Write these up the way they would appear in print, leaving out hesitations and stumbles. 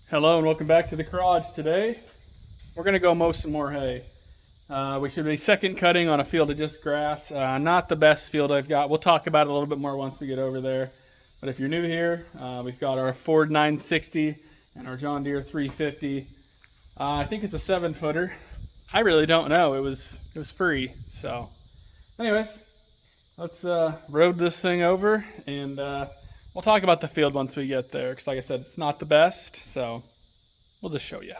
Hello and welcome back to the garage. Today we're going to go mow some more hay. We should be second cutting on a field of just grass. Not the best field I've got. We'll talk about it a little bit more once we get over there. But if you're new here, we've got our Ford 960 and our John Deere 350. I think it's a 7-footer. I really don't know. It was free. So anyways, let's road this thing over and we'll talk about the field once we get there, because like I said, it's not the best, so we'll just show you.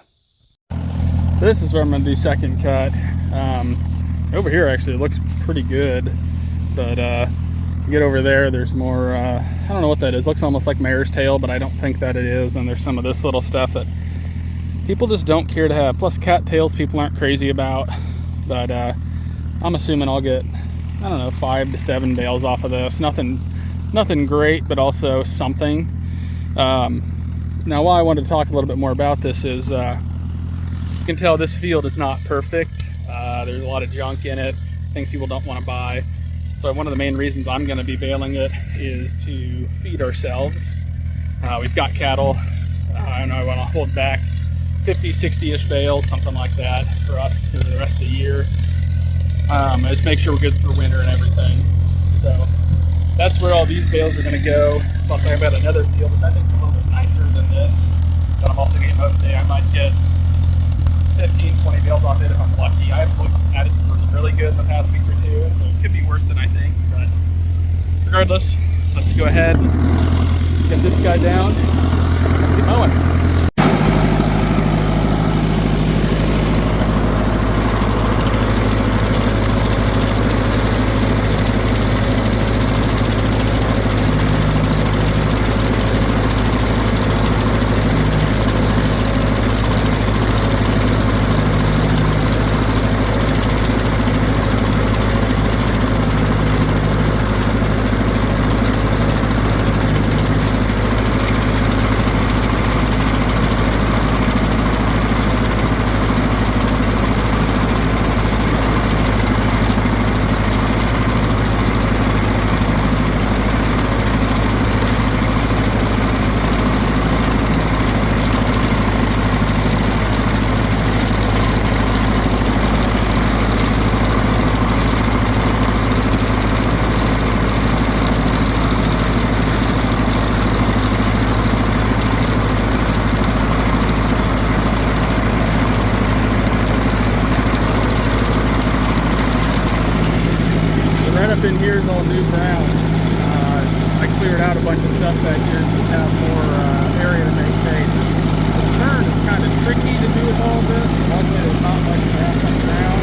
So this is where I'm going to do second cut. Over here actually it looks pretty good, but you get over there, there's more, I don't know what that is. Looks almost like mare's tail, but I don't think that it is. And there's some of this little stuff that people just don't care to have. Plus cattails people aren't crazy about, but I'm assuming I'll get, I don't know, 5 to 7 bales off of this. Nothing great, but also something. Now why I wanted to talk a little bit more about this is you can tell this field is not perfect. There's a lot of junk in it, things people don't want to buy. So one of the main reasons I'm going to be baling it is to feed ourselves. We've got cattle. I know I want to hold back 50, 60-ish bales, something like that, for us for the rest of the year. Just make sure we're good for winter and everything. So that's where all these bales are going to go. Plus I've got another field that I think is a little bit nicer than this, but I'm also getting mowed today. I might get 15, 20 bales off it if I'm lucky. I've looked at it really good in the past week or two, so it could be worse than I think. But regardless, let's go ahead and get this guy down. Let's get mowing. Right up in here is all new ground. I cleared out a bunch of stuff back here to have more area to make hay. This turn is kind of tricky to do with all this. Luckily there's not much grass on the ground.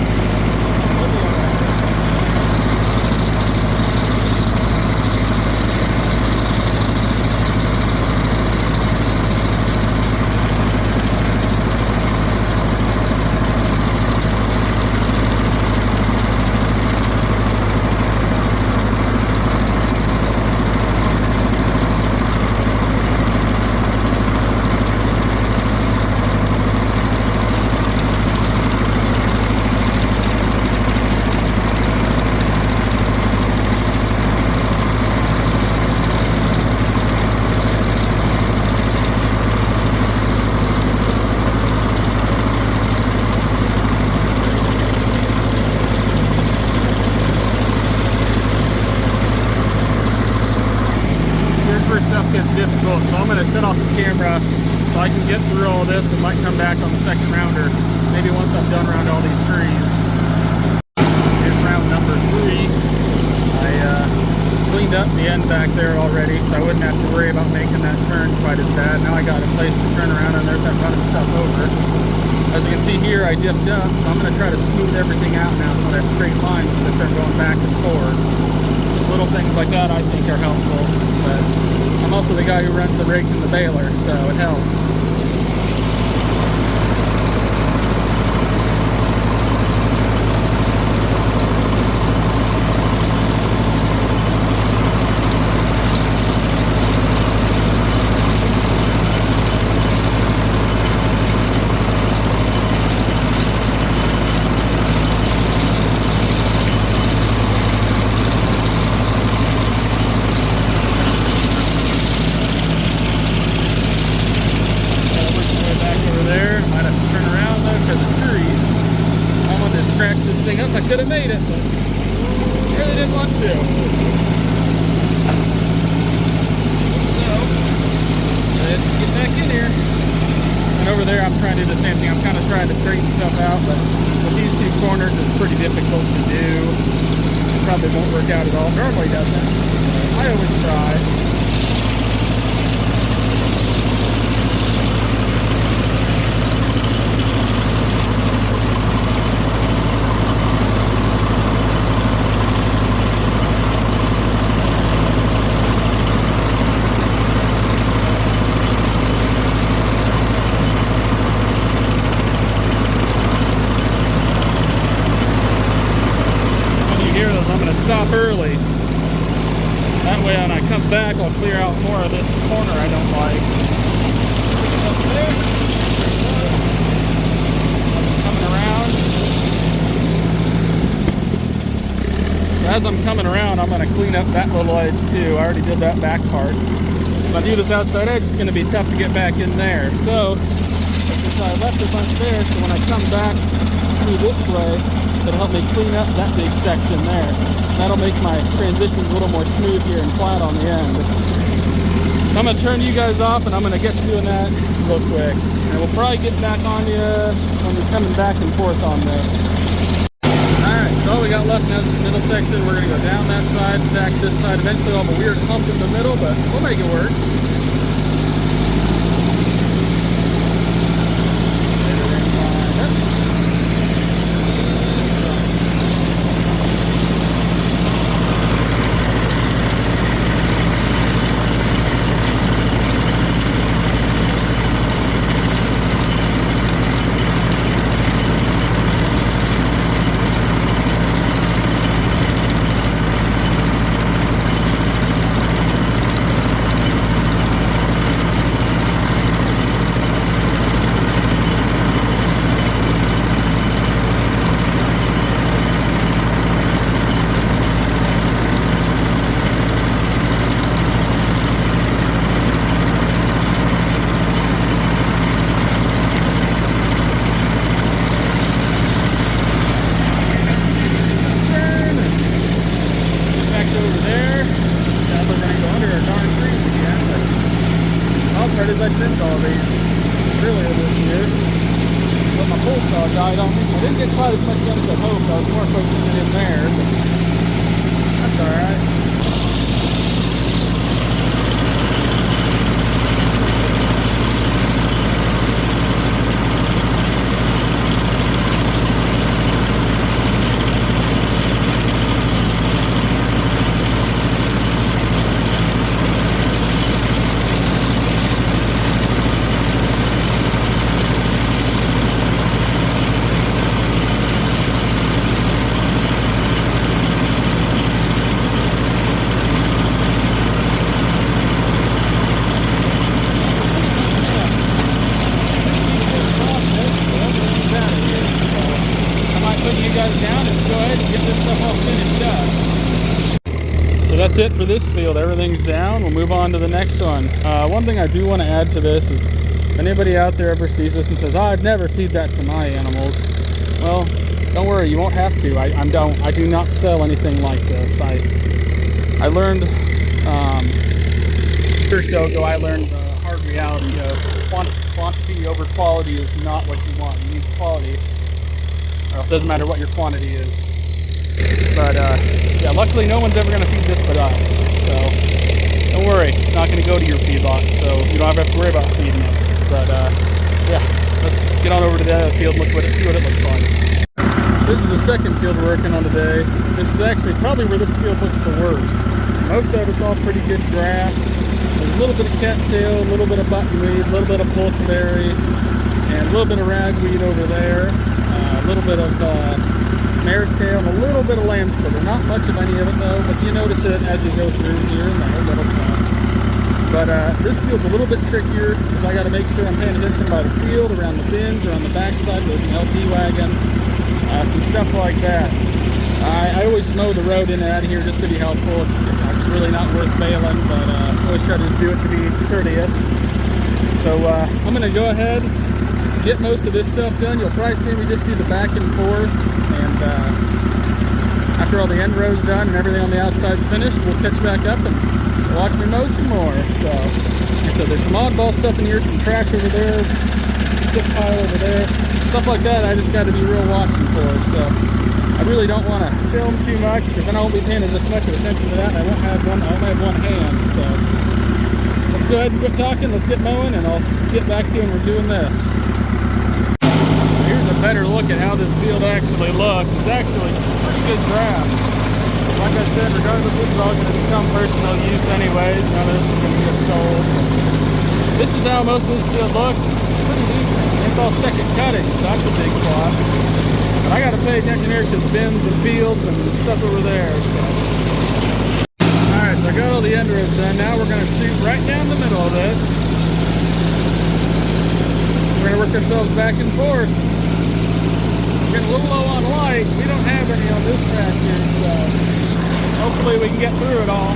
Stuff gets difficult, so I'm going to set off the camera so I can get through all this and might come back on the second rounder, maybe once I'm done around all these trees. Here's round number 3. I cleaned up the end back there already, so I wouldn't have to worry about making that turn quite as bad. Now I got a place to turn around and there's that running stuff over. As you can see here, I dipped up, so I'm going to try to smooth everything out now so I have straight lines when I start going back and forth. Just little things like that I think are helpful, but I'm also the guy who runs the rake and the baler, so it helps. I could have made it, but I really didn't want to. So, let's get back in here. And over there, I'm trying to do the same thing. I'm kind of trying to straighten stuff out, but with these two corners, it's pretty difficult to do. It probably won't work out at all. Normally doesn't. I always try. Stop early. That way when I come back, I'll clear out more of this corner I don't like. Up there. Coming around. So as I'm coming around, I'm going to clean up that little edge too. I already did that back part. If I do this outside edge, it's going to be tough to get back in there. So, since I left a bunch there, so when I come back through this way, it'll help me clean up that big section there. That'll make my transitions a little more smooth here and flat on the end. I'm going to turn you guys off and I'm going to get to doing that real quick. And we'll probably get back on you when we're coming back and forth on this. Alright, so all we got left now is this middle section. We're going to go down that side, back this side. Eventually we'll have a weird hump in the middle, but we'll make it work. I trimmed all these earlier this year, but my pole saw died on me. I didn't get quite as much done as I hoped. I was more focusing in there, but that's alright. So that's it for this field. Everything's down. We'll move on to the next one. One thing I do want to add to this is, if anybody out there ever sees this and says, "Oh, I'd never feed that to my animals," well, don't worry, you won't have to. I do not sell anything like this. I learned a year or so ago. I learned the hard reality of quantity over quality is not what you want. You need quality. It doesn't matter what your quantity is. But yeah, luckily no one's ever going to feed this but us. So don't worry, it's not going to go to your feedlot, so you don't have to worry about feeding it. But yeah, let's get on over to the field and see what it looks like. This is the second field we're working on today. This is actually probably where this field looks the worst. Most of it's all pretty good grass. There's a little bit of cattail, a little bit of buttonweed, a little bit of bullberry, and a little bit of ragweed over there. A little bit of mare's tail and a little bit of lamb's quarter. Not much of any of it though, but you notice it as you go through here and there, little stuff. But this field's a little bit trickier because I got to make sure I'm paying attention by the field, around the bins, or on the backside with an LP wagon, some stuff like that. I always mow the road in and out of here just to be helpful. It's really not worth bailing, but I always try to do it to be courteous. So I'm going to go ahead, get most of this stuff done, you'll probably see me just do the back and forth, and after all the end row's done and everything on the outside's finished, we'll catch back up and watch me mow some more. So there's some oddball stuff in here, some trash over there, stick pile over there, stuff like that I just got to be real watching for. So I really don't want to film too much, because then I won't be paying as much attention to that, and I won't have one hand. So let's go ahead and quit talking, let's get mowing, and I'll get back to you when we're doing this. Here's a better look at how this field actually looks. It's actually pretty good grass. Like I said, regardless, this is all going to become personal use anyways. None of this is going to get sold. This is how most of this field looks. It's pretty decent. It's all second cutting, so that's a big plot. But I got to pay attention here to the bins and fields and stuff over there. So. Alright, so I got all the end rows done. Now we're going to shoot right down the middle of this. We're going to work ourselves back and forth. We're getting a little low on light. We don't have any on this track here, so hopefully we can get through it all.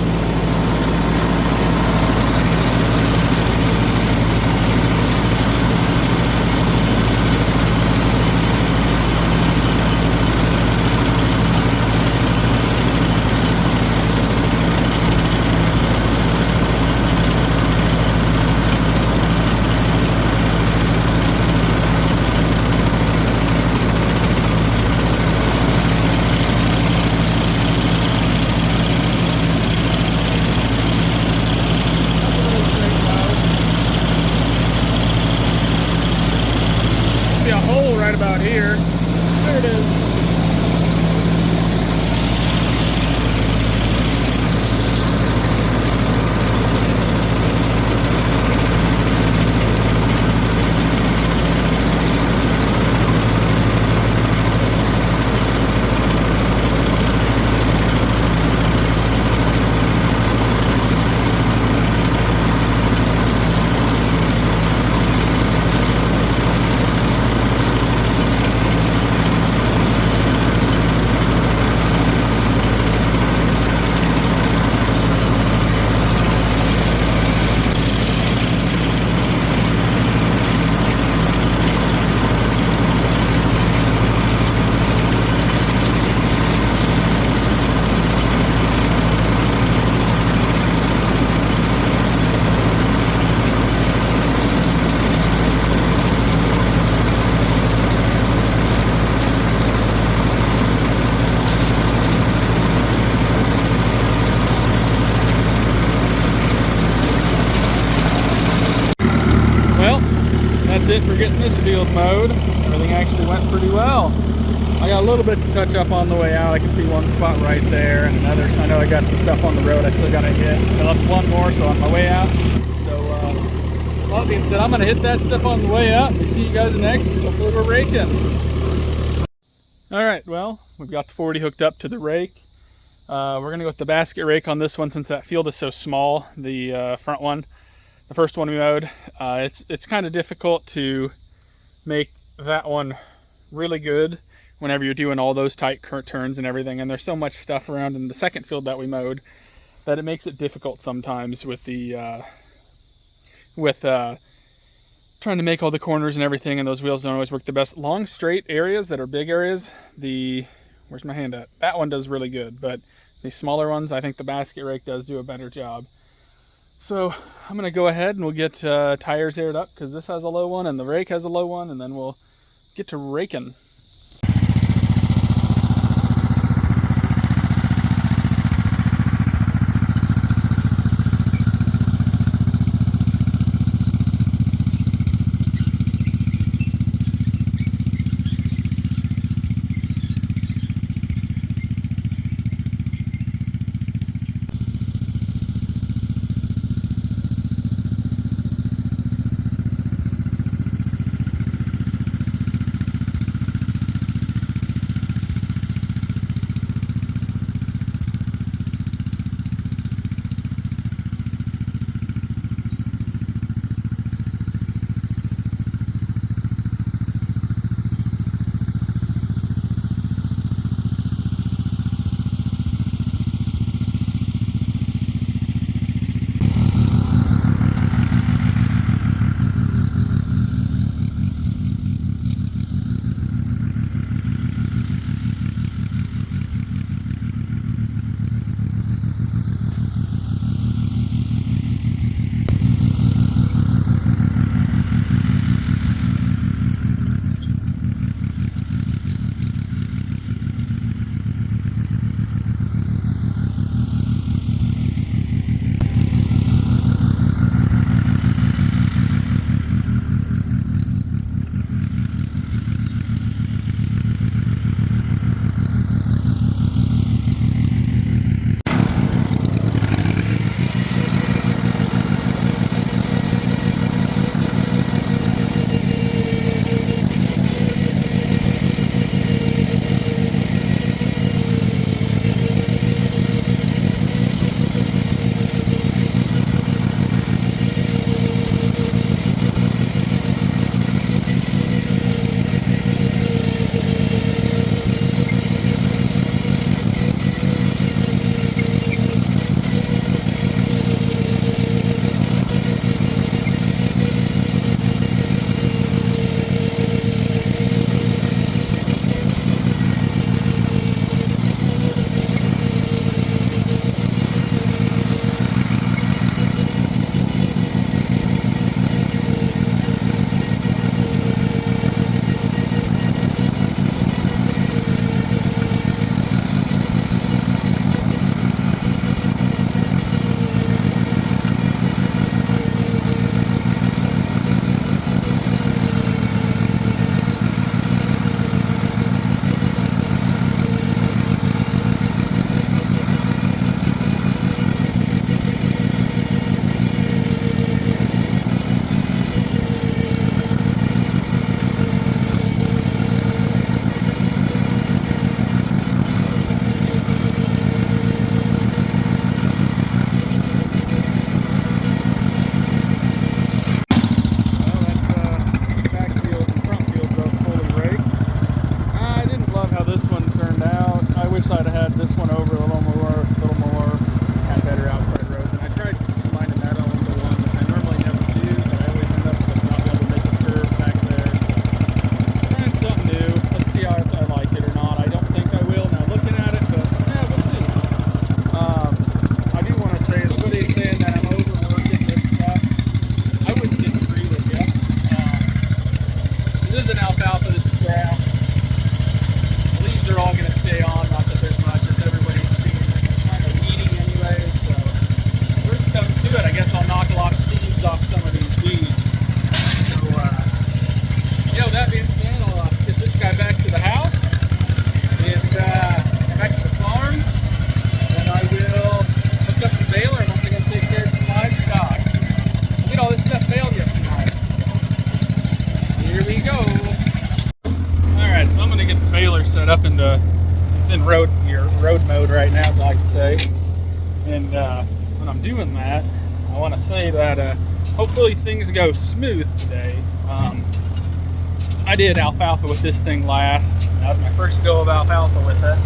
Right about here. There it is. That's it for getting this field mowed. Everything actually went pretty well. I got a little bit to touch up on the way out. I can see one spot right there and another, so I know I got some stuff on the road I still got to hit. I left one more, so on my way out. So, all being said, I'm going to hit that stuff on the way out. We'll see you guys next. Hopefully we're raking. Alright, well, we've got the 40 hooked up to the rake. We're going to go with the basket rake on this one since that field is so small, the front one. The first one we mowed, it's kind of difficult to make that one really good whenever you're doing all those tight turns and everything, and there's so much stuff around in the second field that we mowed that it makes it difficult sometimes with the trying to make all the corners and everything, and those wheels don't always work the best. Long straight areas that are big areas, where's my hand at? That one does really good, but the smaller ones, I think the basket rake does do a better job. So I'm going to go ahead and we'll get tires aired up, because this has a low one and the rake has a low one, and then we'll get to raking. This is an alfalfa, this is grass. The leaves are all going to stay on, not that there's much, as everybody's seeing. It's kind of weeding anyways, so first comes to it, I guess I'll knock a lot of seeds off some of these weeds. So, that being said, I'll get this guy back to the house and back to the farm, and I will hook up the baler and I'm going to take care of some livestock. I'll get all this stuff baled yet tonight. Here we go. Alright, so I'm going to get the baler set up it's in road mode right now, as I like to say. And when I'm doing that, I want to say that hopefully things go smooth today. I did alfalfa with this thing last. That was my first go of alfalfa with it.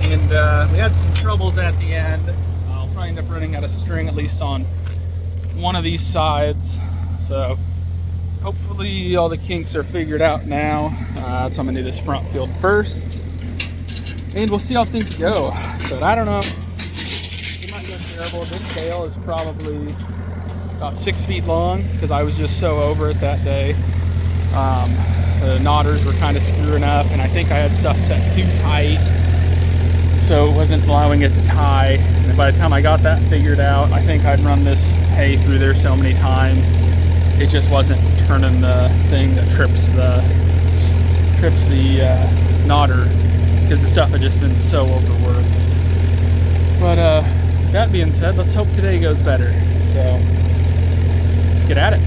And we had some troubles at the end. I'll probably end up running out of string, at least on one of these sides. So hopefully all the kinks are figured out now. So I'm gonna do this front field first. And we'll see how things go. But I don't know. It might go terrible. This bale is probably about 6 feet long because I was just so over it that day. The knotters were kind of screwing up, and I think I had stuff set too tight, so it wasn't allowing it to tie. And by the time I got that figured out, I think I'd run this hay through there so many times, it just wasn't turning the thing that trips the knotter, because the stuff had just been so overworked. But that being said, let's hope today goes better. So let's get at it.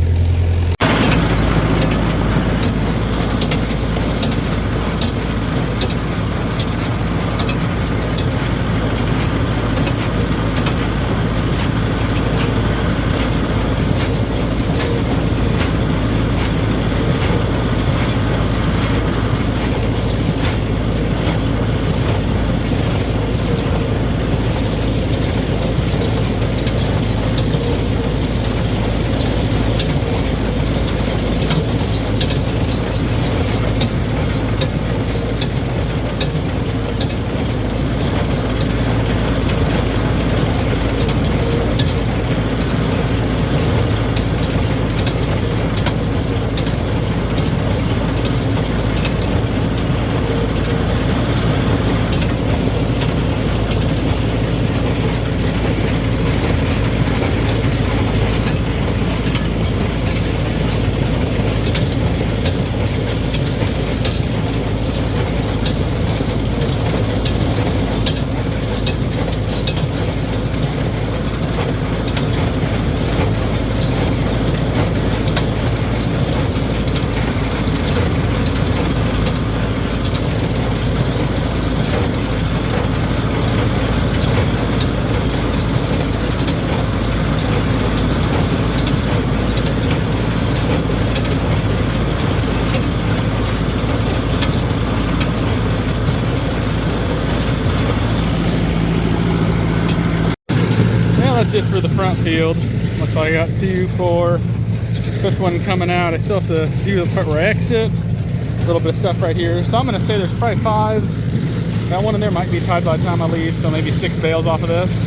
That's it for the front field. Looks like I got 2, 4, fifth one coming out. I still have to do the part where I exit. A little bit of stuff right here. So I'm gonna say there's probably 5. That one in there might be tied by the time I leave, so maybe 6 bales off of this.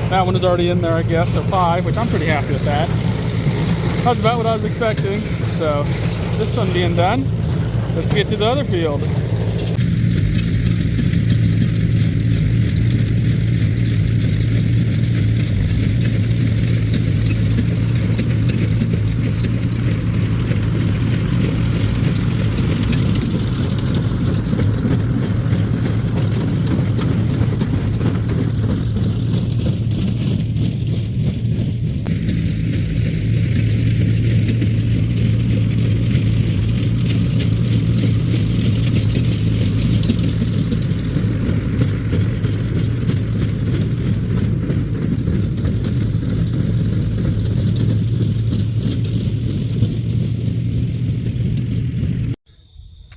That one is already in there, I guess, so 5, which I'm pretty happy with that. That's about what I was expecting. So this one being done, let's get to the other field.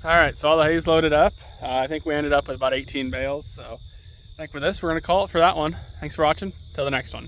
All right, so all the hay's loaded up. I think we ended up with about 18 bales. So I think for this, we're gonna call it for that one. Thanks for watching. Till the next one.